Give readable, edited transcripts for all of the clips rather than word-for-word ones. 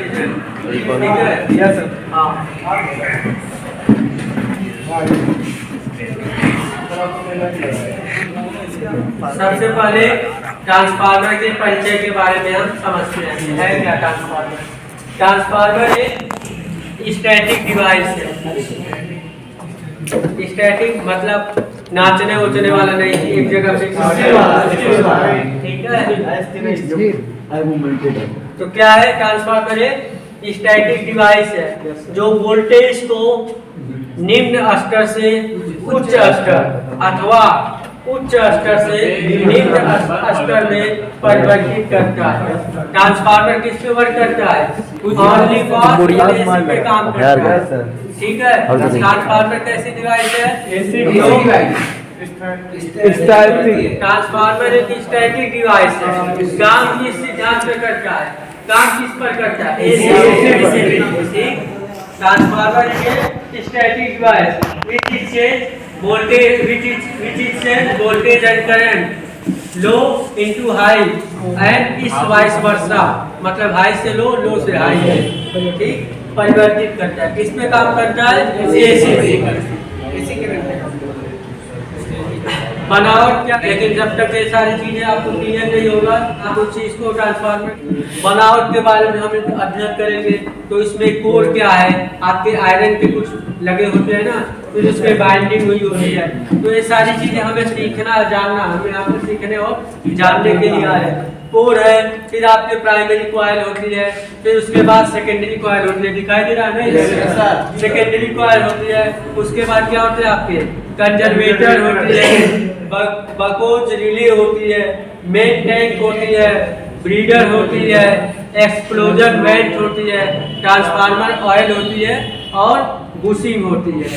Devices हैं, ठीक है। Yes sir. हाँ, सबसे पहले ट्रांसफार्मर के परिचय के बारे में हम समझते हैं। है क्या ट्रांसफार्मर? ट्रांसफार्मर एक स्टैटिक डिवाइस है। स्टैटिक मतलब नाचने उचने वाला नहीं, एक जगह फिक्स होने वाला, ठीक है। तो क्या है ट्रांसफार्मर? एक स्टैटिक डिवाइस है जो वोल्टेज को निम्न स्तर से उच्च स्तर अथवा उच्च स्तर से निम्न स्तर में परिवर्तित करता है। ट्रांसफार्मर किस पे वर्क करता है? ओनली फॉर एसी पे काम करता है, ठीक है। ट्रांसफार्मर कैसी डिवाइस है? ट्रांसफार्मर एक स्टैटिक डिवाइस है। काम किस सिद्धांत पे करता है? काम किस पर करता है? एसी। ट्रांसफार्मर एक static device which is change voltage and current low into high and is vice versa, मतलब हाई से लो, लो से हाई, ठीक, परिवर्तित करता है। किस पे काम करता है? एसी पे। बनावट क्या? लेकिन जब तक ये सारी चीजें आपको क्लियर नहीं होगा, आप उस चीज को ट्रांसफार्मर बनावट के बारे में हम अध्ययन करेंगे। तो इसमें कोर क्या है? आपके आयरन के कुछ लगे होते हैं ना, फिर उसमें बाइंडिंग हुई होती है। तो ये सारी चीजें हमें सीखना, जानना, हमें आपको सीखने और जानने के लिए आ रहे हैं। कोर है, फिर आपके प्राइमरी कॉइल होती है, फिर उसके बाद सेकेंडरी कॉइल होती है। दिखाई दे रहा है नहीं? सेकेंडरी कॉइल होती है। उसके बाद क्या होते हैं आपके? कंजर्वेटर होती है, बकोज रिले होती है, मेन टैंक होती है, ब्रीडर होती है, एक्सप्लोजन वेंट होती है, ट्रांसफार्मर ऑयल होती है और बुशिंग होती है।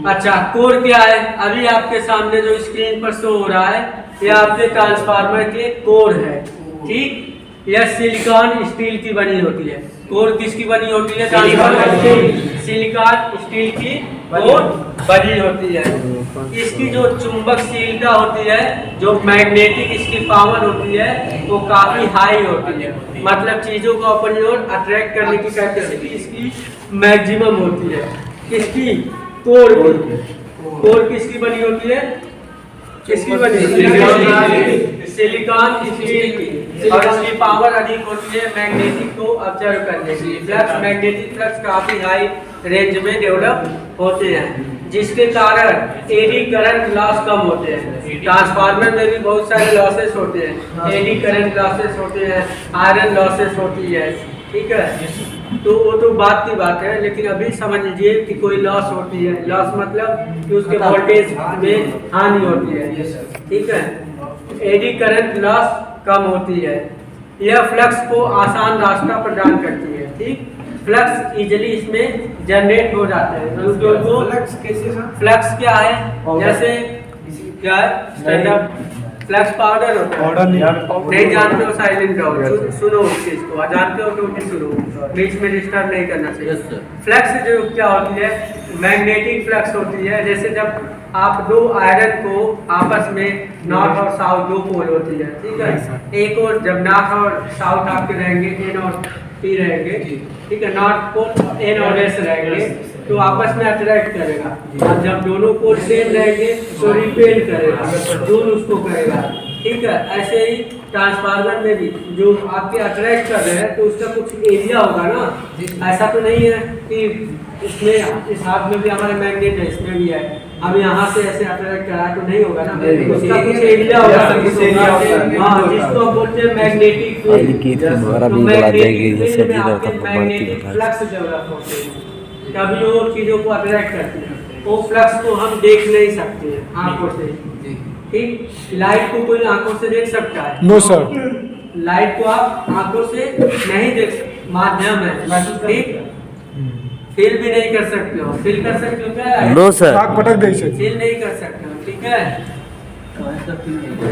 अच्छा, कोर क्या है? अभी आपके सामने जो स्क्रीन पर शो हो रहा है, ये आपके ट्रांसफार्मर के कोर है, ठीक। यह सिलिकॉन स्टील की बनी होती है। कोर किसकी बनी होती है? ट्रांसफार्मर की सिलिकॉन स्टील की कोर बनी होती है। इसकी जो चुंबकशीलता होती है, जो मैग्नेटिक इसकी पावर होती है, वो काफी हाई होती है। मतलब चीजों को अपनी ओर अट्रैक्ट करने की कैपेसिटी इसकी मैक्सिमम होती है। किसकी? कोर की। कोर किसकी बनी होती है? किसकी बनी? सिलिकॉन स्टील की। और इसकी पावर अधिक होती है मैग्नेटिक को ऑब्जर्व करने की। फ्लक्स, मैग्नेटिक फ्लक्स काफी हाई रेंज में डेवलप होते हैं, जिसके कारण एडी करंट लॉस कम होते हैं। ट्रांसफार्मर में भी बहुत सारे लॉसेस होते हैं, एडी करंट लॉसेस होते हैं, आयरन लॉसेस होती है, ठीक है। तो वो तो बात की बात है, लेकिन अभी समझ लीजिए कि कोई लॉस होती है। लॉस मतलब कि उसके वोल्टेज में हानि होती है, ठीक है। एडी करंट लॉस कम होती है। यह फ्लक्स को आसान रास्ता प्रदान करती है, ठीक। फ्लक्स इजीली इसमें जनरेट हो जाते हैं। फ्लक्स क्या है? जैसे क्या है? स्टैंडर्ड फ्लक्स पाउडर होता है। नहीं जानते हो साइलेंट रहो, सुनो उस चीज को। जानते हो तो सुनो, बीच में डिस्टर्ब नहीं करना चाहिए। फ्लक्स जो क्या होती है? मैग्नेटिक फ्लक्स होती है। जैसे जब आप दो आयरन को आपस में, नॉर्थ और साउथ दो पोल होती है, ठीक है। एक और जब नॉर्थ और साउथ आपके रहेंगे, एन और पी रहेंगे, ठीक है। नॉर्थ पोल एन और एस रहेंगे, तो आपस में अट्रैक्ट करेगा। और जब दोनों पोल सेम रहेंगे तो रिपेल करेगा, दूर उसको करेगा, ठीक है। ऐसे ही ट्रांसफार्मर में भी जो आपके अट्रैक्ट कर रहे हैं, तो उसका कुछ एरिया होगा ना। ऐसा तो नहीं है कि इसमें, इस हाथ में भी हमारे मैग्नेट है, इसमें भी है, हम यहाँ से ऐसे अट्रैक्ट करा तो नहीं होगा ना। उसका कुछ एरिया होगा, हाँ, जिसको बोलते हैं magnetic field. Magnetic flux develop होते हैं, तभी वो चीजों को अट्रैक्ट करते हैं। वो फ्लक्स को हम देख नहीं सकते हैं आंखों से, ठीक। लाइट को कोई आंखों से देख सकता है? No sir. लाइट को आप आंखों से नहीं देख, माध्यम है, ठीक। फील भी नहीं कर सकते हो। फील कर सकते हो क्या? No sir. फील नहीं कर सकते हो, ठीक है।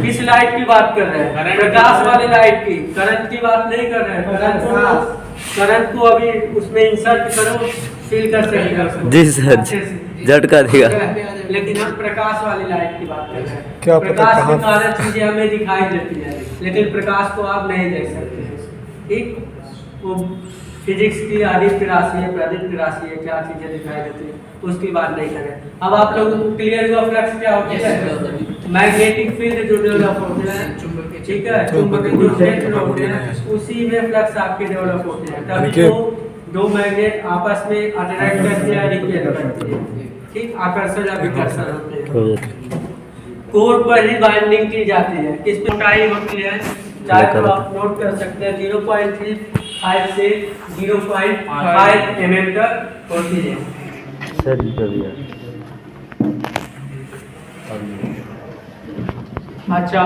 किस लाइट की बात कर रहे हैं? प्रकाश वाले लाइट की। करंट की बात नहीं कर रहे हैं। करंट को अभी उसमें इंसर्ट करो, फील कर सकेगा जी सर, झटका देगा। लेकिन हम प्रकाश वाली लाइट की बात कर रहे हैं। क्या पता प्रकाश के कहाँ? कारण चीजें हमें दिखाई देती है, लेकिन प्रकाश को आप नहीं देख सकते हैं, ठीक, वो फिजिक्स की आदित्य राशि है, प्रदीप्त राशि है, क्या चीजें दिखाई देती है उसकी बात नहीं करें। अब आप लोगों को क्लियर हुआ फ्लक्स क्या होती है, मैग्नेटिक फील्ड जो डेवलप होते हैं, ठीक है, चुंबकीय जो क्षेत्र होते हैं उसी में फ्लक्स आपके डेवलप होते हैं। तभी दो मैग्नेट आपस में अट्रैक्ट करते हैं, रिपेल करते हैं, ठीक, आकर्षण या विकर्षण होते हैं। कोर पर ही बाइंडिंग की जाती है, किस पे मोटाई होती है, चाहे तो आप नोट कर सकते हैं 0.35 से 0.5 mm तक होती है। अच्छा,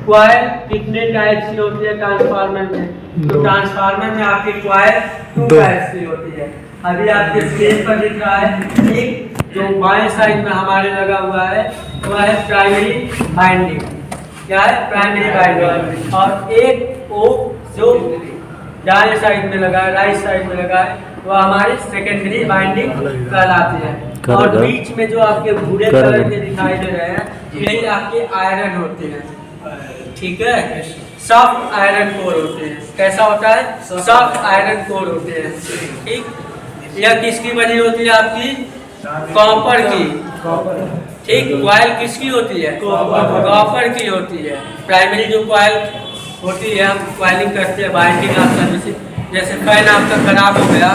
क्वाइल कितने टाइप की होती है ट्रांसफार्मर में? तो ट्रांसफार्मर में आपकी क्वाइल 2 टाइप की होती है। अभी आपके स्क्रीन पर दिख रहा है, एक जो बाएं साइड में हमारे लगा हुआ है वह है प्राइमरी बाइंडिंग। क्या है? Primary binding. और एक ओ जो दाएं साइड में लगा है, राइट साइड में लगा है, वह हमारी सेकेंडरी बाइंडिंग कहलाती है। और बीच में जो आपके भूरे कलर के दिखाई दे रहे हैं यही आपके आयरन होते हैं, ठीक है, सॉफ्ट आयरन कोर होते हैं। कैसा होता है? सॉफ्ट आयरन कोर होते हैं, ठीक। यह किसकी बनी होती है? आपकी कॉपर की, ठीक। क्वाइल किसकी होती है? कॉपर की होती है। प्राइमरी जो क्वाइल होती है, हम क्वाइलिंग करते हैं, बाइंडिंग आप सर्विसिंग, जैसे फैन आपका खराब हो गया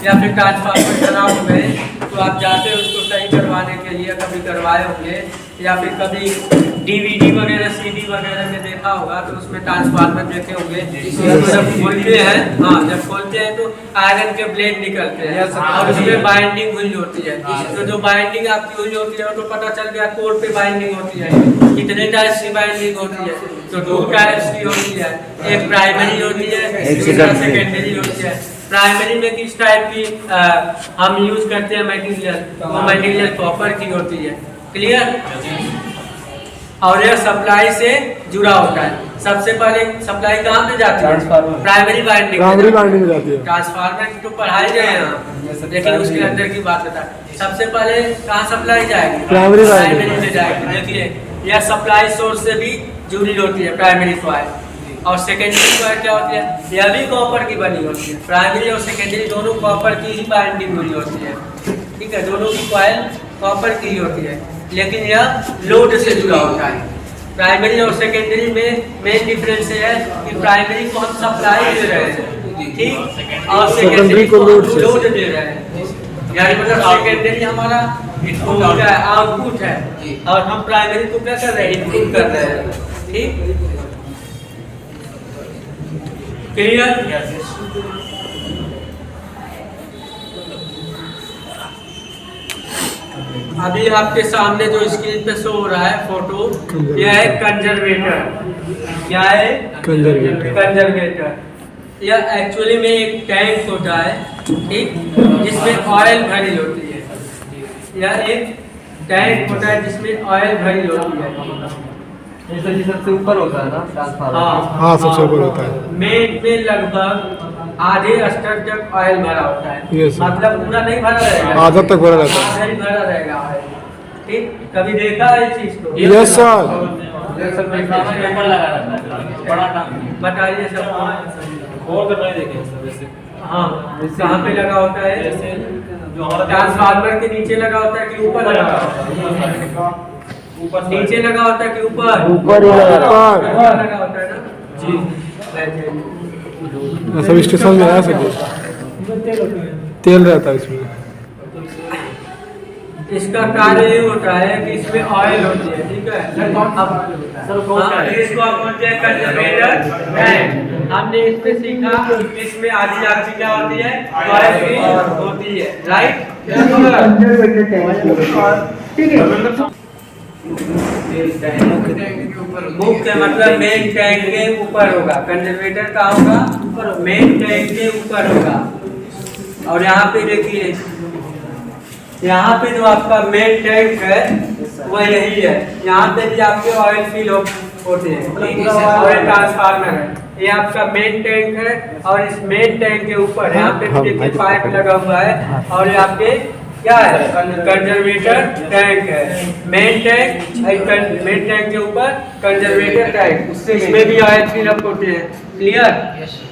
या फिर ट्रांसफार्मर खराब हो गए तो आप जाते हो उसको सही करवाने के लिए, कभी करवाए होंगे या फिर कभी डीवीडी वगैरह सीडी वगैरह में देखा होगा तो उसमें ट्रांसफार्मर देखे होंगे। जब खोलते हैं, हाँ, जब खोलते हैं तो आयरन के ब्लेड निकलते हैं और उसमें बाइंडिंग हुई होती है। तो जो बाइंडिंग आपकी हुई होती है तो पता चल गया कोर पे बाइंडिंग होती है। कितने टाइप्स की बाइंडिंग होती है? तो 2 टाइप्स की होती है, एक प्राइमरी होती है, दूसरा सेकेंडरी होती है। प्राइमरी में किस टाइप की हम यूज करते हैं मटेरियल? वो मटेरियल कॉपर की होती है, क्लियर। और यह सप्लाई से जुड़ा होता है। सबसे पहले सप्लाई कहाँ पे जाती है? प्राइमरी बाइंडिंग में जाती है। ट्रांसफार्मर की तो पढ़ाई गए हैं, लेकिन उसके अंदर की बात बता। सबसे पहले कहाँ सप्लाई जाएगी? प्राइमरी में जाएगी। देखिए, यह सप्लाई सोर्स से भी जुड़ी होती है प्राइमरी कॉइल। और सेकेंडरी कॉइल क्या होती है? यह भी कॉपर की बनी होती है। प्राइमरी और सेकेंडरी दोनों कॉपर की ही बाइंडिंग हुई होती है, ठीक है, दोनों की कॉइल कॉपर की ही होती है, लेकिन यह लोड से जुड़ा होता है। प्राइमरी और सेकेंडरी में मेन डिफरेंस है कि प्राइमरी को हम सप्लाई दे रहे हैं, ठीक, और सेकेंडरी को लोड दे रहे हैं। यानी मतलब सेकेंडरी हमारा इनपुट है, आउटपुट है, और हम प्राइमरी को क्या कर रहे हैं? इनपुट कर रहे हैं, ठीक, क्लियर। अभी आपके सामने जो स्क्रीन पे शो हो रहा है फोटो, यह है कंजर्वेटर। क्या है? कंजर्वेटर। यह एक्चुअली में एक टैंक होता है, ठीक, जिसमें ऑयल भरी होती है। यह एक टैंक होता है जिसमें ऑयल भरी होती है। सबसे ऊपर होता है ना ट्रांसफार्मर? हाँ, सबसे ऊपर होता है। में लगभग आधे स्तर तक ऑयल भरा होता है, मतलब पूरा नहीं भरा रहेगा, आधा तक भरा रहता है, आधा ही भरा रहेगा ऑयल, ठीक। कभी देखा है इस चीज को? Yes sir. ऊपर लगा रहता है बड़ा टांग। बताइए सब। और तो नहीं देखे सर वैसे। हाँ, कहाँ पे लगा होता है? जैसे जो हमारा ट्रांसफार्मर के नीचे लगा होता है कि ऊपर लगा होता है? ऊपर नीचे लगा होता है कि ऊपर? ऊपर ही लगा होता है ना जी। सब स्टेशन में आ सके तेल रहता है इसमें। इसका कार्य ये होता है कि इसमें ऑयल होती है, ठीक है। इसको आप बोलते हैं कंजर्वेटर टैंक। हमने इसमें सीखा इसमें आधी आपकी क्या होती है? ऑयल की होती है, राइट। मुख्य मतलब मेन टैंक के ऊपर होगा। कंजर्वेटर का होगा मेन टैंक के ऊपर होगा। और यहाँ पे देखिए, यहाँ पे जो आपका मेन टैंक है वह यही है। यहाँ पे भी आपके ऑयल फील होते हैं, और ट्रांसफार्मर है। ये आपका मेन टैंक है और इस मेन टैंक के ऊपर यहाँ पे देखिए पाइप लगा हुआ है और ये आपके क्या है? कंजर्वेटर टैंक है। मेन टैंक के ऊपर कंजर्वेटर टैंक, इसमें भी ऑयल फिलअप होते हैं। क्लियर?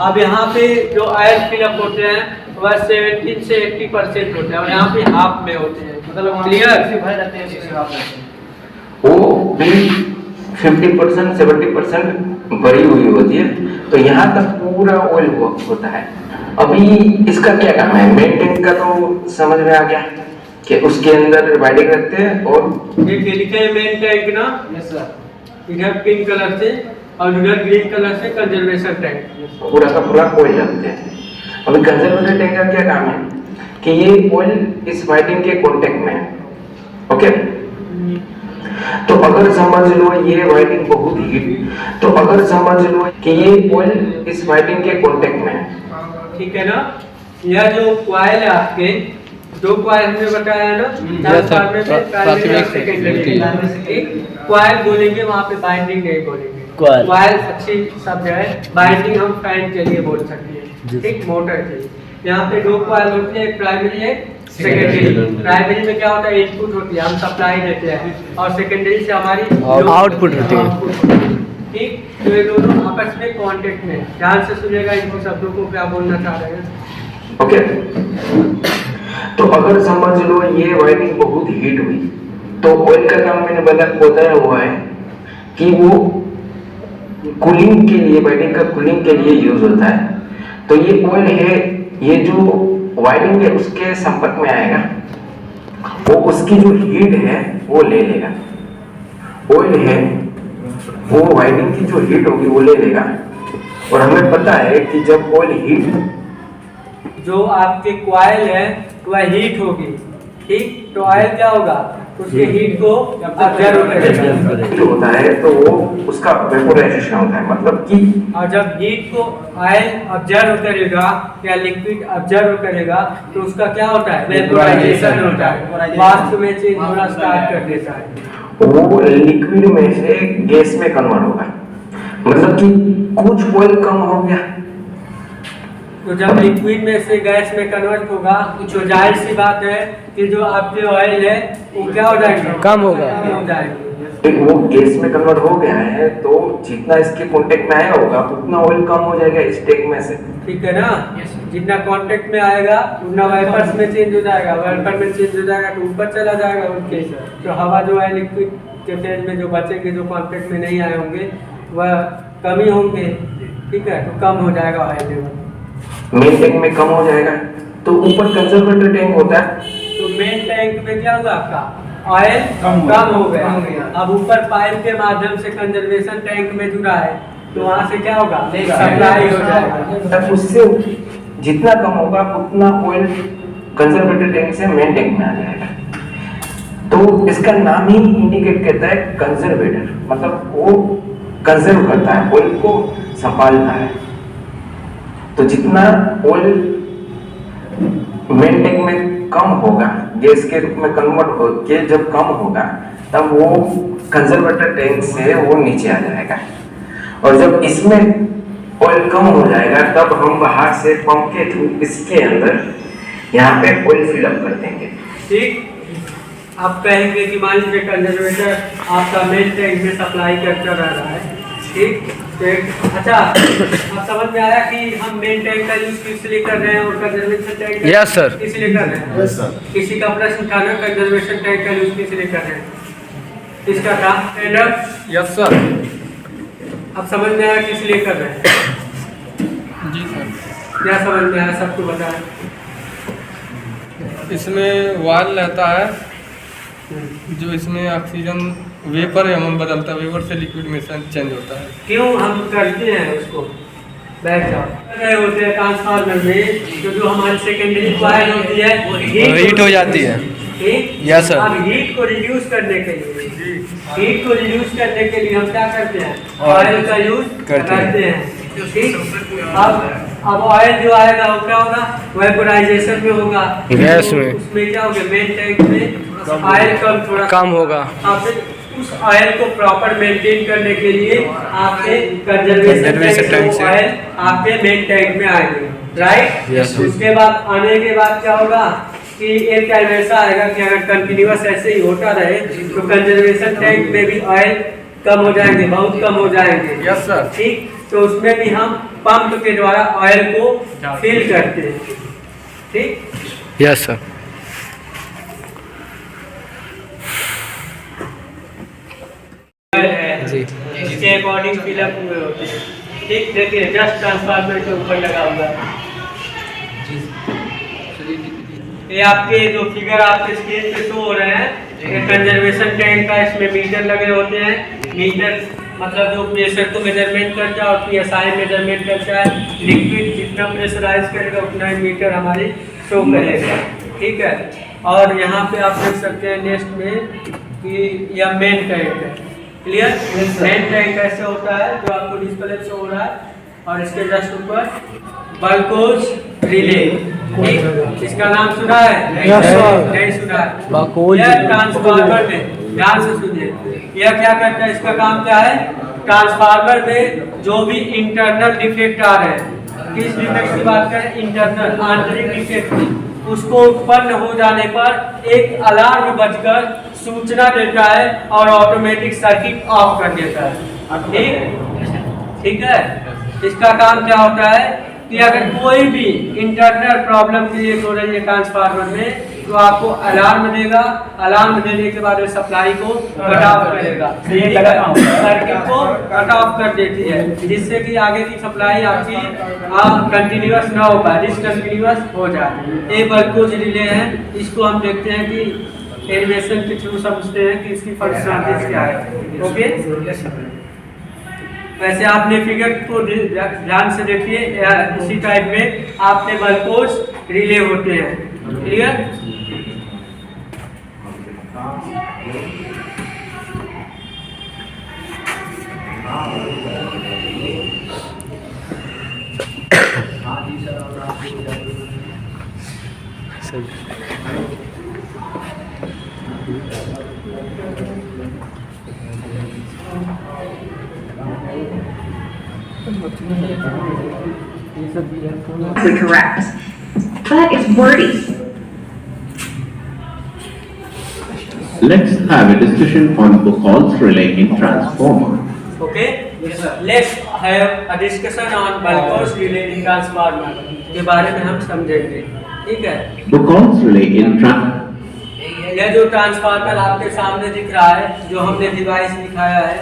अब यहाँ पे जो ऑयल फिलअप होते हैं वह 70 से 80% होते हैं और यहाँ पे हाफ में होते हैं। मतलब क्लियर? वो भी 50% 70% भरी हुई होती है, तो यहाँ तक पूरा ऑयल होता है। अभी इसका क्या काम है? मेन टैंक का तो समझ में आ गया कि उसके अंदर वाइडिंग रखते हैं और ये लिखे हैं मेन टैंक ना। Yes sir. इधर पिंक कलर से और इधर ग्रीन कलर से कंजर्वेशन टैंक। पूरा का पूरा ऑयल रखते हैं। अभी कंजर्वेटर टैंक का क्या काम है कि ये ऑयल इस वाइडिंग के कांटेक्ट में है। ओके, तो अगर समझ लो ये वाइडिंग बहुत हीट, तो अगर समझ लो कि ये ऑयल इस वाइडिंग के कांटेक्ट में है, ठीक है ना। यह जो कॉइल है आपके, दो कॉइल हमने बताया है ना, कॉइल बोलेंगे वहाँ पे बाइंडिंग नहीं बोलेंगे। कॉइल अच्छी शब्द है, बाइंडिंग हम फैन के लिए बोल सकते हैं, ठीक, मोटर के लिए। यहाँ पे दो कॉइल होती है, एक प्राइमरी है, सेकेंडरी। प्राइमरी में क्या होता है? इनपुट होती है, हम सप्लाई देते हैं, और सेकेंडरी से हमारी आउटपुट होती है। ठीक, तो ये दोनों आपस में कांटेक्ट में। ध्यान से सुनिएगा इन शब्दों को, क्या बोलना चाह रहे हैं। ओके। तो अगर समझ लो ये वाइडिंग बहुत हीट हुई, तो ऑयल का काम मैंने बताया हुआ है कि वो कूलिंग के लिए, वाइडिंग का कूलिंग के लिए यूज होता है। तो ये ऑयल है, ये जो वाइडिंग है उसके संपर्क में आएगा, वो उसकी जो हीट है वो ले लेगा। ऑयल है वो वाइडिंग की जो हीट होगी वो ले लेगा, और हमें पता है कि जब ऑयल हीट, जो आपके कॉइल है वह हीट होगी, ठीक, तो ऑयल क्या होगा? उसके हीट को ऑब्जर्व करेगा, होता है तो वो उसका वेपोराइजेशन होता है, मतलब कि और जब हीट को ऑयल ऑब्जर्व करेगा या लिक्विड ऑब्जर्व करेगा तो उसका क्या होता है? वेपोराइजेशन होता है, वाष्प में चेंज होना स्टार्ट कर देता है। वो लिक्विड में से गैस में कन्वर्ट होगा, मतलब कि कुछ ऑयल कम हो गया, तो जब लिक्विड में से गैस में कन्वर्ट होगा तो जाहिर सी बात है कि जो आपके ऑयल है वो क्या हो जाएगा? कम होगा। कम हो जाएगी। वो गैस में कन्वर्ट हो गया है, तो जितना इसके कांटेक्ट में आया होगा उतना ऑयल कम हो जाएगा इस टैंक में से, ठीक है ना। जितना कांटेक्ट में आएगा उतना वाइपर्स में चेंज हो जाएगा, वाइपर में चेंज हो जाएगा तो ऊपर चला जाएगा उनके, तो हवा जो है लिक्विड के फेज में जो बचेंगे, जो कांटेक्ट में नहीं आए होंगे वह कमी होंगे, ठीक है, तो कम हो जाएगा ऑयल लेवल। मेन टैंक में कम हो जाएगा, तो ऊपर कंजर्वेटर टैंक होता है, तो मेन टैंक में क्या होगा? आपका ऑयल कम हो गया। अब ऊपर पाइप के माध्यम से कंजर्वेशन टैंक में जुड़ा है, तो वहाँ से क्या होगा? सप्लाई हो जाएगा। तब उससे जितना कम होगा उतना ऑयल कंजर्वेटर टैंक से मेन टैंक में आ जाएगा। तो इसका नाम ही इंडिकेट करता है कंजर्वेटर, मतलब वो कंजर्व करता है, ऑयल को संभालता है। तो जितना ऑयल मेन टैंक में कम होगा, गैस के रूप में कन्वर्ट होके जब कम होगा, तब वो कंजर्वेटर टैंक से वो नीचे आ जाएगा, और जब इसमें ऑयल कम हो जाएगा तब हम बाहर से पंप के थ्रू इसके अंदर यहाँ पे ऑयल फिलअप कर देंगे। ठीक, आप कहेंगे कि मान लीजिए कंजर्वेटर आपका मेन टैंक में सप्लाई करता रह रहा है, ठीक, अच्छा, अब समझ में आया कि हम मेन टैंक का यूज किस लिए कर रहे हैं और कंजर्वेशन टैंक का Yes, sir. किस लिए कर रहे हैं? Yes, sir. किसी का प्रश्न था ना, कंजर्वेशन टैंक का यूज किस लिए कर रहे हैं? किसका था? Yes sir. अब समझ में आया किस लिए कर रहे हैं? जी सर। क्या समझ में आया? सबको बताया। इसमें वाल रहता है जो इसमें ऑक्सीजन वेपर एवं बदलता है, वेपर से लिक्विड में चेंज होता है। क्यों हम करते हैं उसको? बैठ जाओ। रहे होते हैं ट्रांसफार्मर में, तो जो हमारी सेकेंडरी कॉइल होती है वो हीट हो जाती है। ठीक, Yes, sir. अब हीट को रिड्यूस करने के लिए, हीट को रिड्यूस करने के लिए हम क्या करते हैं? ऑयल का यूज करते हैं। ठीक, अब ऑयल जो आएगा वो क्या होगा? वेपोराइजेशन में होगा, गैस तो में। उसमें क्या होगा? मेन टैंक में ऑयल थोड़ा कम होगा। उस ऑयल को प्रॉपर मेंटेन करने के लिए आपके कंजर्वेशन टैंक से ऑयल आपके मेन टैंक में आएंगे, राइट? Yes. उसके बाद आने के बाद क्या होगा? कि एक टाइम ऐसा आएगा कि अगर कंटिन्यूअस ऐसे ही होता रहे तो कंजर्वेशन टैंक में भी ऑयल कम हो जाएंगे, बहुत कम हो जाएंगे। Yes sir. ठीक, तो उसमें भी हम पंप के द्वारा ऑयल को फिल करते हैं। ठीक, यस सर। जी इसके अकॉर्डिंग फिलअप हुए होते हैं। ठीक, देखिए जस्ट ट्रांसफार्मर के ऊपर लगा हुआ है। ये आपके जो फिगर आपके स्क्रीन पे शो हो रहे हैं, ये कंजर्वेशन टैंक का, इसमें मीटर लगे होते हैं। मीटर मतलब जो प्रेशर को मेजरमेंट करता है और PSI मेजरमेंट करता है। लिक्विड जितना प्रेशराइज करेगा उतना ही मीटर हमारी शो करेगा। ठीक है, और यहाँ पे आप देख सकते हैं नेक्स्ट में कि यह मेन टैंक है। क्लियर? मेन टैंक कैसे होता है जो आपको डिस्प्ले शो हो रहा है, और इसके जस्ट ऊपर बल्कोज रिले। ठीक, इसका नाम सुना है? नहीं सुना है। यह ट्रांसफार्मर में, ध्यान से सुनिए, यह क्या करता है, इसका काम क्या है? ट्रांसफार्मर में जो भी इंटरनल डिफेक्ट आ रहे हैं, किस डिफेक्ट की बात करें? इंटरनल, आंतरिक डिफेक्ट, उसको उत्पन्न हो जाने पर एक अलार्म बजकर सूचना देता है और ऑटोमेटिक सर्किट ऑफ कर देता है। ठीक है, इसका काम क्या होता है कि अगर कोई भी इंटरनल प्रॉब्लम क्रिएट हो रही है ट्रांसफार्मर में, तो आपको अलार्म देगा। अलार्म देने के बाद सप्लाई को कट ऑफ करेगा, सर्किट को कट ऑफ कर देती है, जिससे कि आगे की सप्लाई आपकी कंटिन्यूअस ना हो पाए, डिसकंटिन्यूअस हो जाए। ये बल्कोज रिले है। इसको हम देखते हैं कि एनिमेशन के थ्रू समझते हैं कि इसकी फंक्शनलिटीज क्या है। ओके, वैसे आपने फिगर को ध्यान से देखिए, इसी टाइप में आपके बल्कोज रिले होते हैं। Clear? Correct, but it's wordy. Let's have a discussion on Buchholz relay in transformer. Okay, let's have a discussion on Buchholz relay in transformer के बारे में हम समझेंगे। ठीक है, Buchholz relay in यह जो ट्रांसफार्मर आपके सामने दिख रहा है, जो हमने डिवाइस दिखाया है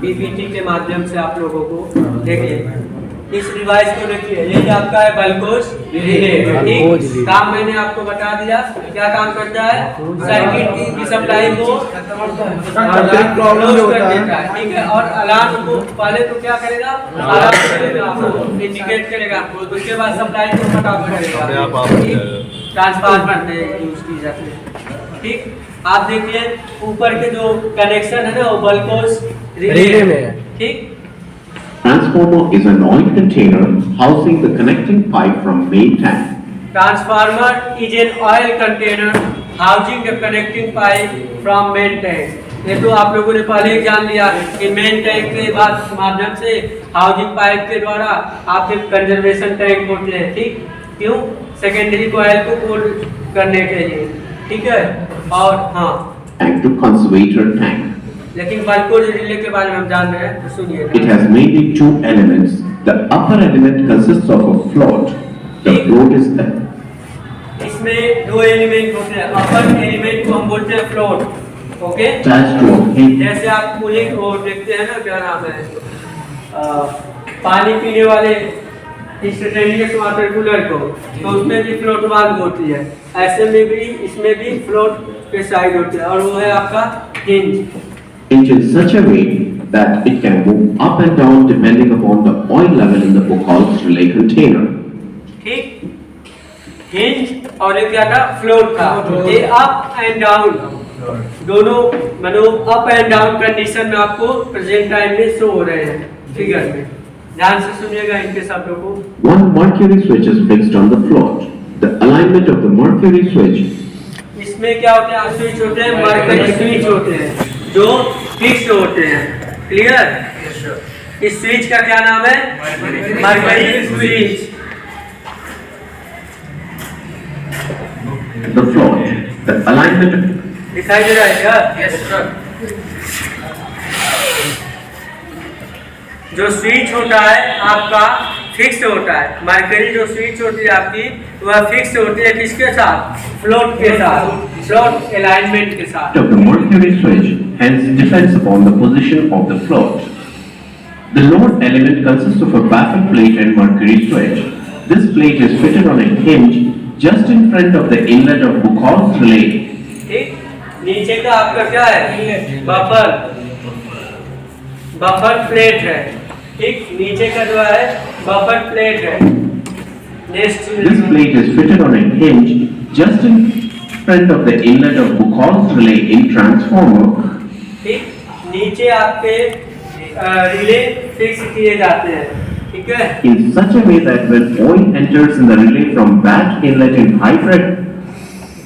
PPT के माध्यम से आप लोगों को, देखिए इस डिवाइस को देखिए, ये आपका है बल्कोज रिले। ठीक, काम मैंने आपको बता दिया, क्या काम करता है? सर्किट की सप्लाई को क्लोज कर देता है। ठीक है, और अलार्म को पहले तो क्या करेगा? अलार्म करेगा, इंडिकेट करेगा, उसके बाद सप्लाई को कट ऑफ करेगा। ट्रांसफार्मर में यूज की जाती है। ठीक, आप देखिए ऊपर के जो कनेक्शन है ना, वो बल्कोज रिले में है। ठीक, transformer is an oil container housing the connecting pipe from main tank. Transformer is an oil container housing the connecting pipe from main tank. ये तो आप लोगों ने पहले ही जान लिया कि मेन टैंक के बाद माध्यम से हाउसिंग पाइप के द्वारा आपके कंजर्वेशन टैंक होते हैं। ठीक, क्यों? सेकेंडरी कॉइल को कोल्ड करने के लिए। ठीक है, और हाँ, Tank to conservator tank. लेकिन बल्कोज रिले के बारे में हम जान रहे हैं, तो सुनिए। It has mainly two elements. The upper element consists of a float. The float is the इसमें दो एलिमेंट होते हैं। अपर एलिमेंट को हम बोलते हैं float. Okay, attached to a heat. जैसे आप कूलिंग को देखते हैं ना, क्या नाम है, पानी पीने वाले इंस्टेंटेनियस वाटर कूलर को, तो उसमें भी फ्लोट वाल्व होती है। ऐसे में भी इसमें भी फ्लोट के साइड होते हैं, और वो है आपका hinge. In such a way that it can move up and down depending upon the oil level in the Buchholz relay container. ठीक, हिंज और एक क्या था? फ्लोट था। ये अप एंड डाउन दोनों, मतलब अप एंड डाउन कंडीशन में आपको प्रेजेंट टाइम में शो हो रहे हैं फिगर में। ध्यान से सुनिएगा इनके शब्दों को। One mercury switch is fixed on the float. The alignment of the mercury switch. इसमें क्या होते हैं? स्विच होते हैं, मरकरी स्विच होते हैं जो फिक्स होते हैं। क्लियर? इस स्विच का क्या नाम है? Mercury switch. The The alignment दिखाई दे रहा है क्या? Yes sir. जो स्विच होता है आपका फिक्स होता है, मरकरी जो स्विच होती है आपकी वह फिक्स होती है किसके साथ? फ्लोट के साथ, फ्लोट अलाइनमेंट के साथ। of the mercury switch hence depends upon the position of the float. The load element consists of a baffle plate and mercury switch. This plate is fitted on a hinge just in front of the inlet of Buchholz relay. ठीक, नीचे का आपका क्या है? Buffer plate है। ठीक, नीचे का जो है बफर प्लेट है। Next, This plate is fitted on a hinge just in front of the inlet of Buchholz relay in transformer. ठीक, नीचे आपके रिले फिक्स किए जाते हैं। ठीक है, In such a way that when oil enters in the relay from batch inlet in high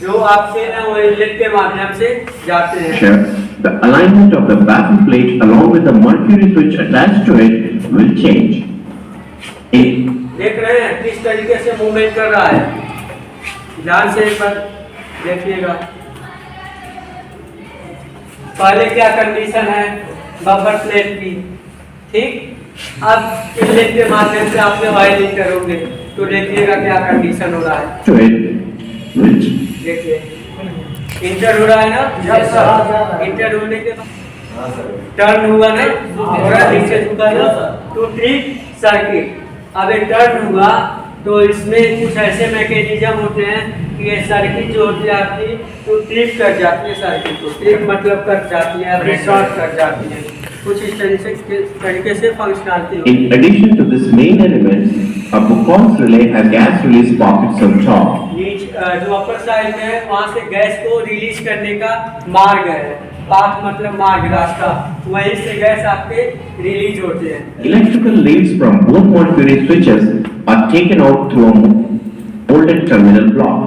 जो आपके ना वो इनलेट के माध्यम से जाते हैं। pressure, the alignment of the baffle plate along with the mercury switch attached to it will change. In देख रहे हैं किस तरीके से मूवमेंट कर रहा है? ध्यान से एक बार देखिएगा। पहले क्या कंडीशन है बफर प्लेट की? ठीक, अब इनलेट के माध्यम से आपने वायरिंग करोगे तो देखिएगा क्या कंडीशन हो रहा है। to it, which देखिए इंटर हो रहा है ना? Yes sir. इंटर होने के बाद टर्न हुआ ना, थोड़ा नीचे झुका ना, तो ट्रिप सर्किट। अब एक टर्न हुआ तो इसमें कुछ ऐसे मैकेनिज्म होते हैं कि ये सर्किट जो होती है आपकी तो ट्रिप कर जाती है, सर्किट को ट्रिप मतलब कट जाती है, शॉर्ट कर जाती है, कुछ इस तरीके से फंक्शनलिटी होती है। in addition to this main element, a Buchholz relay has gas release pockets on top. जो अपर साइड में है वहाँ से गैस को रिलीज करने का मार्ग है। पाथ मतलब मार्ग, रास्ता, वहीं से गैस आपके रिलीज होते हैं। Electrical leads from both mercury switches are taken out through a molded terminal block.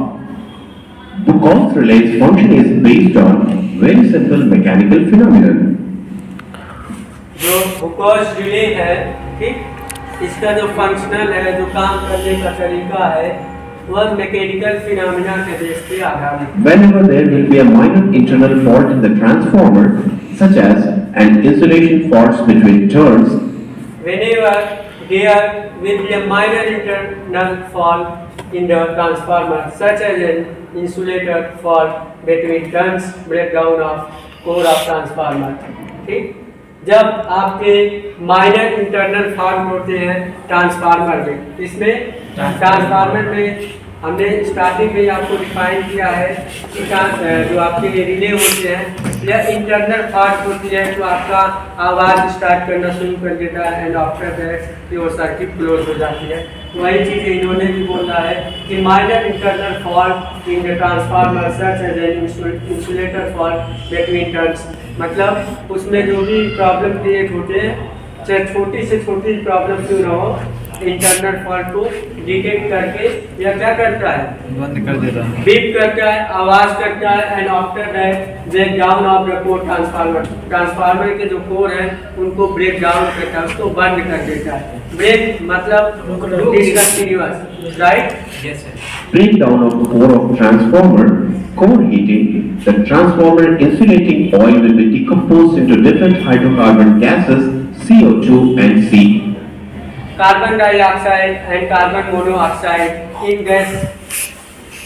Buchholz relay's function is based on very simple mechanical phenomenon. जो बुकॉल्स रिले है, ठीक, इसका जो फंक्शनल है, जो काम करने का तरीका है, वह मैकेनिकल फिनोमेना के बेस पे आधार है। Whenever there will be a minor internal fault in the transformer, such as an insulation fault between turns, Whenever there will be a minor internal fault in the transformer, such as an insulator fault between turns, breakdown of core of transformer, ठीक, जब आपके minor internal fault होते हैं transformer में, इसमें transformer में हमने starting में आपको डिफाइन किया है कि जो आपके रिले होते हैं या इंटरनल फॉल्ट होती है तो आपका आवाज़ स्टार्ट करना शुरू कर देता है एंड आफ्टर दैट वो सर्किट क्लोज हो जाती है। वही चीज़ इन्होंने भी बोला है कि minor internal fault in the transformer such as an insulator fault between turns, मतलब उसमें जो भी प्रॉब्लम क्रिएट होते हैं, चाहे छोटी से छोटी प्रॉब्लम क्यों ना हो, इंटरनल फॉल्ट को डिटेक्ट करके या क्या करता है, बंद कर देता है, बीप करता है, आवाज करता है and after that break down of the core transformer के जो कोर है उनको ब्रेक डाउन करता है, उसको बंद कर देता है। ब्रेक मतलब discontinuous, right? Yes sir. breakdown of the core of transformer, core heating, the transformer insulating oil will be decomposed into different hydrocarbon gases CO2 and C. Carbon dioxide and carbon monoxide, in gas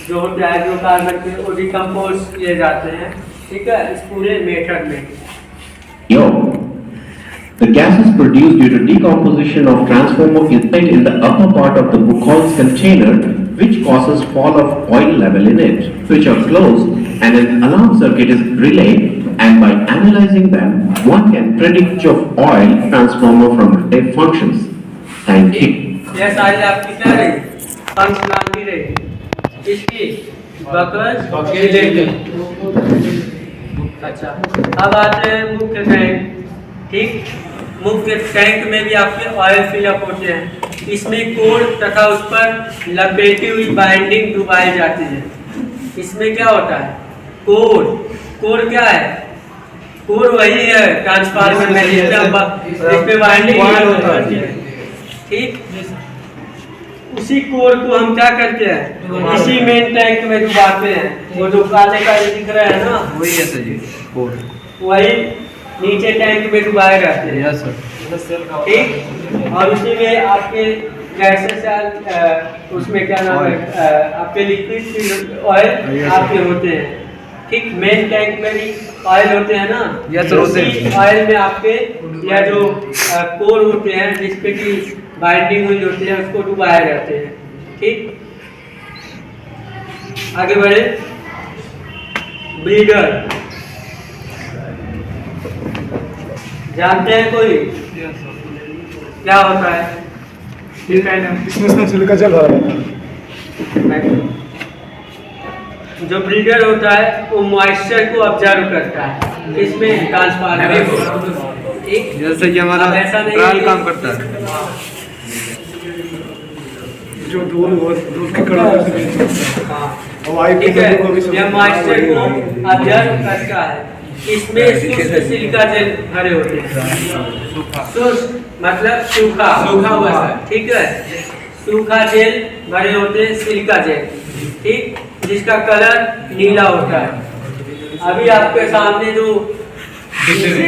जो होता है जो carbon के वो decompose किए जाते हैं, ठीक है, इस पूरे मेथड में। Yo, the gases produced due to decomposition of transformer is put in the upper part of the Buchholz container, which causes fall of oil level in it, which are closed and an alarm circuit is relayed, and by analyzing them, one can predict of oil transformer from their functions. Thank you. यह सारी आपकी क्या रही? Functionality रही इसकी बकस अच्छा। अब आते हैं मुख्य टैंक, ठीक, मुख्य टैंक में भी आपके ऑयल फिलअप होते हैं। इसमें कोर तथा उस पर लपेटी हुई बाइंडिंग डुबाई जाती है। इसमें क्या होता है? कोर क्या है? कोर वही है ट्रांसफार्मर में जिसमें बाइंडिंग होती है, ठीक। उसी कोर को हम क्या करते हैं, इसी मेन टैंक में डुबाते हैं। वो जो काले काले दिख रहा है ना, वही है सर जी। वही नीचे टैंक में डुबाए रहते हैं। Yes sir. ठीक, और उसी में आपके गैसेस उसमें क्या नाम है, आपके लिक्विड ऑयल आपके होते हैं। ठीक, मेन टैंक में भी ऑयल होते हैं ना, Yes, sir, होते हैं। उसी ऑयल में आपके या जो कोर होते हैं जिसपे की बाइंडिंग हुई होती है उसको डुबाए रहते हैं। ठीक, आगे बढ़े। ब्रीडर जानते हैं कोई क्या होता है? इसमें सिलिका जल भरा रहता है। जो ब्रीडर होता है वो मॉइस्चर को ऑब्जर्व करता है, इसमें ट्रांसफार्मर। ठीक, जैसे कि हमारा अब ऐसा नहीं ट्रायल है काम करता है। जो दूध की कड़ाई से हाँ, ठीक है, यह मॉइस्चर को ऑब्जर्व करता है। इसमें शुष्क सिलिका जेल भरे होते हैं। शुष्क मतलब सूखा हुआ है, ठीक है, सूखा जेल भरे होते हैं, सिलिका जेल। ठीक, जिसका कलर नीला होता है। अभी आपके सामने जो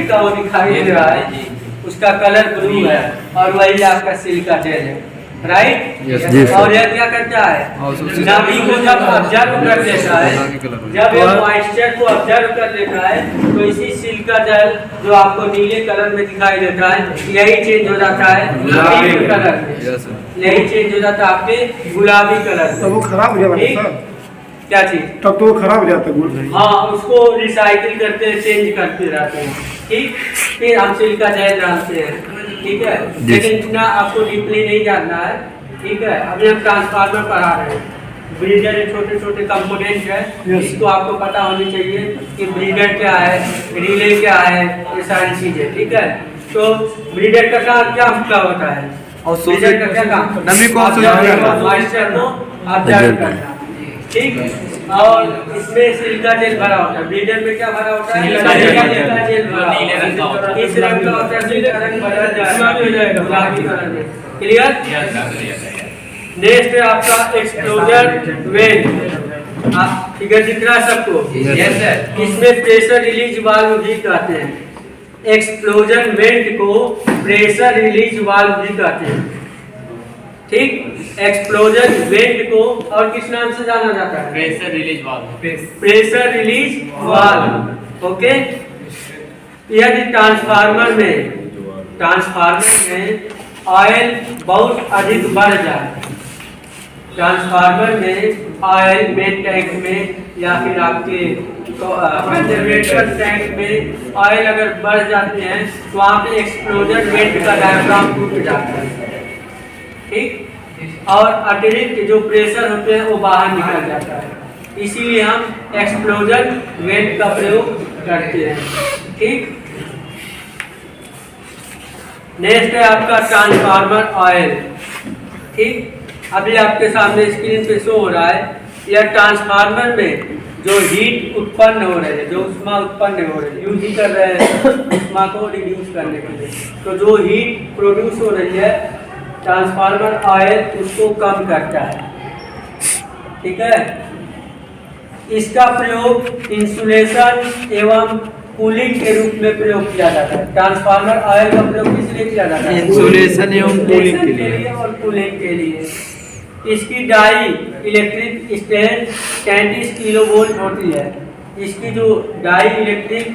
का वो दिखाई दे रहा है उसका कलर ब्लू है और वही आपका सिलिका जेल है, राइट। और यह क्या करता है, नमी को जब ऑब्जर्व कर लेता है, जब यह मॉइस्चर को ऑब्जर्व कर लेता है तो इसी सिलिका जेल जो आपको नीले कलर में दिखाई देता है यही चेंज हो जाता है गुलाबी कलर में। यही चेंज हो जाता है आपके गुलाबी कलर तो वो में। खराब हो जाता है ठीक? सर, क्या चीज? तब तो वो खराब हो जाता है गुड़। हाँ, उसको रिसाइकिल करते हैं, चेंज करते रहते हैं। ठीक, फिर हम सिलिका जेल डालते हैं। ठीक है, लेकिन इतना आपको डीपली नहीं जानना है। ठीक है, अभी हम ट्रांसफार्मर पढ़ा रहे हैं। ब्रीडर छोटे छोटे कंपोनेंट है, इसको आपको पता होनी चाहिए कि ब्रीडर क्या है, रिले क्या है, ये सारी चीजें। ठीक है, तो ब्रीडर का काम क्या होता है, और ब्रीडर का क्या काम, नमी को मॉइस्चर को ऑब्जर्व करना। ठीक, और इसमें सिलिका जेल भरा होता है। ब्रीडर में क्या भरा होता है, सिलिका जेल भरा नीले रंग का होता है। किस रंग का होता है, सिलिका रंग बदल जाएगा गुलाबी कलर में। क्लियर। नेक्स्ट है आपका एक्सप्लोजन वेंट। आप फिगर दिख रहा है सबको? Yes sir. इसमें प्रेशर रिलीज वाल्व भी कहते हैं। एक्सप्लोजन वेंट को प्रेशर रिलीज वाल्व भी कहते हैं। ठीक, एक्सप्लोजन वेंट को और किस नाम से जाना जाता है? Pressure release valve. Pressure release valve. Okay, यदि ट्रांसफार्मर में ऑयल बहुत अधिक बढ़ जाए, ट्रांसफार्मर में ऑयल मेन टैंक में या फिर आपके कंजर्वेटर टैंक में ऑयल अगर बढ़ जाते हैं तो वहाँ पे एक्सप्लोजन वेंट का डायफ्राम टूट जाता है। ठीक, और अतिरिक्त जो प्रेशर होते हैं वो बाहर निकल जाता है, इसीलिए हम एक्सप्लोजन वेंट का प्रयोग करते हैं। ठीक, नेक्स्ट है आपका ट्रांसफार्मर ऑयल। ठीक, अभी आपके सामने स्क्रीन पे शो हो रहा है, यह ट्रांसफार्मर में जो हीट उत्पन्न हो रहे हैं, जो उष्मा उत्पन्न हो रही है, यूज ही कर रहे हैं उष्मा को रिड्यूस करने के लिए, तो जो हीट प्रोड्यूस हो रही है ट्रांसफार्मर ऑयल उसको कम करता है। ठीक है, इसका प्रयोग इंसुलेशन एवं कूलिंग के रूप में प्रयोग किया जाता है। ट्रांसफार्मर ऑयल का प्रयोग किस लिए किया जाता है? इंसुलेशन एवं कूलिंग के लिए और कूलिंग के लिए। इसकी डाई इलेक्ट्रिक स्ट्रेंथ 33 किलोवोल्ट होती है। इसकी जो डाई इलेक्ट्रिक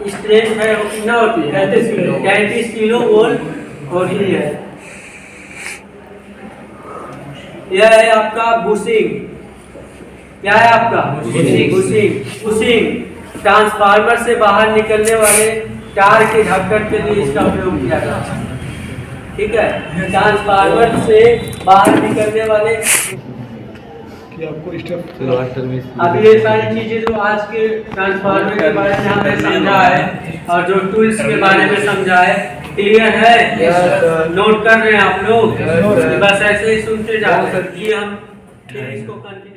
स्ट्रेंथ है वो कितना होती है? 33 किलोवोल्ट होती है। यह है आपका बुशिंग। क्या है आपका? बुशिंग ट्रांसफार्मर से बाहर निकलने वाले तार के ढक्कन के लिए इसका प्रयोग किया जाता है। ठीक है, ट्रांसफार्मर से बाहर निकलने वाले कि आपको स्टेप अब ये सारी चीजें जो आज के ट्रांसफार्मर के बारे में हमने समझा है और जो टूल्स के बारे में समझा है, क्लियर है? नोट कर रहे हैं आप लोग? बस ऐसे ही सुनते जाओ, हम इसको कंटिन्यू